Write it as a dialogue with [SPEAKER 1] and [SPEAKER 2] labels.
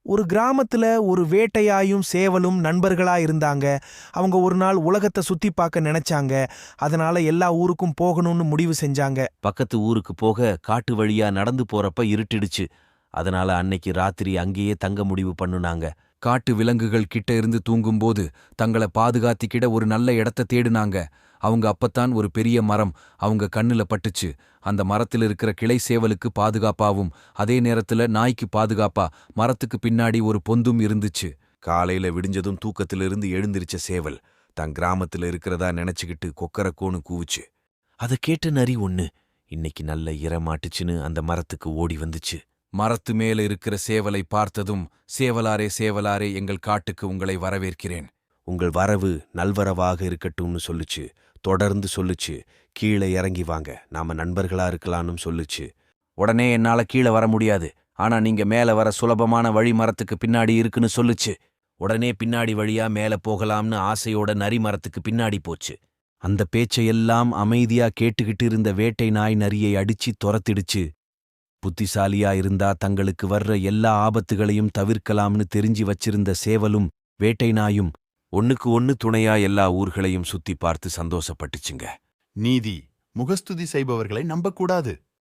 [SPEAKER 1] ஒரு கிராமத்துல ஒரு வேட்டையாயும் சேவலும் நண்பர்களா இருந்தாங்க. அவங்க ஒரு நாள் உலகத்தை சுத்தி பார்க்க நினைச்சாங்க. அதனால எல்லா ஊருக்கும் போகணும்னு முடிவு செஞ்சாங்க.
[SPEAKER 2] பக்கத்து ஊருக்கு போக காட்டு வழியா நடந்து போறப்ப இருட்டிடுச்சு. அதனால அன்னைக்கு ராத்திரி அங்கேயே தங்க முடிவு பண்ணுனாங்க.
[SPEAKER 3] காட்டு விலங்குகள் கிட்ட இருந்து தூங்கும்போது தங்களை பாதுகாத்திக்கிட ஒரு நல்ல இடத்த தேடுனாங்க. அவங்க அப்பத்தான் ஒரு பெரிய மரம் அவங்க கண்ணுல பட்டுச்சு. அந்த மரத்தில் இருக்கிற கிளை சேவலுக்கு பாதுகாப்பாவும் அதே நேரத்துல நாய்க்கு பாதுகாப்பா மரத்துக்கு பின்னாடி ஒரு பொந்தும் இருந்துச்சு.
[SPEAKER 4] காலையில விடிஞ்சதும் தூக்கத்திலிருந்து எழுந்திருச்ச சேவல் தன் கிராமத்துல இருக்கிறதா நினைச்சுக்கிட்டு கொக்கரக்கோன்னு கூவுச்சு.
[SPEAKER 2] அதை கேட்ட நரி ஒண்ணு இன்னைக்கு நல்ல மாட்டுச்சுன்னு அந்த மரத்துக்கு ஓடி வந்துச்சு.
[SPEAKER 3] மரத்து மேல இருக்கிற சேவலை பார்த்ததும், சேவலாரே சேவலாரே, எங்கள் காட்டுக்கு உங்களை வரவேற்கிறேன்.
[SPEAKER 4] உங்கள் வரவு நல்வரவாக இருக்கட்டும்னு சொல்லுச்சு. தொடர்ந்து சொல்லுச்சு, கீழே இறங்கி வாங்க, நாம நண்பர்களா இருக்கலாம்னு சொல்லுச்சு.
[SPEAKER 2] உடனே என்னால கீழே வர முடியாது, ஆனா நீங்க மேல வர சுலபமான வழி மரத்துக்கு பின்னாடி இருக்குன்னு சொல்லுச்சு. உடனே பின்னாடி வழியா மேல போகலாம்னு ஆசையோட நரி மரத்துக்கு பின்னாடி போச்சு. அந்த பேச்சையெல்லாம் அமைதியா கேட்டுக்கிட்டு இருந்த வேட்டை நாய் நரியை அடிச்சு துரத்திடுச்சு. புத்திசாலியா இருந்தா தங்களுக்கு வர்ற எல்லா ஆபத்துகளையும் தவிர்க்கலாம்னு தெரிஞ்சு வச்சிருந்த சேவலும் வேட்டை நாயும்
[SPEAKER 4] ஒண்ணுக்கு ஒண்ணு துணையா எல்லா ஊர்களையும் சுத்தி பார்த்து சந்தோஷப்பட்டுச்சுங்க.
[SPEAKER 5] நீதி. முகஸ்துதி செய்பவர்களை நம்பக்கூடாது.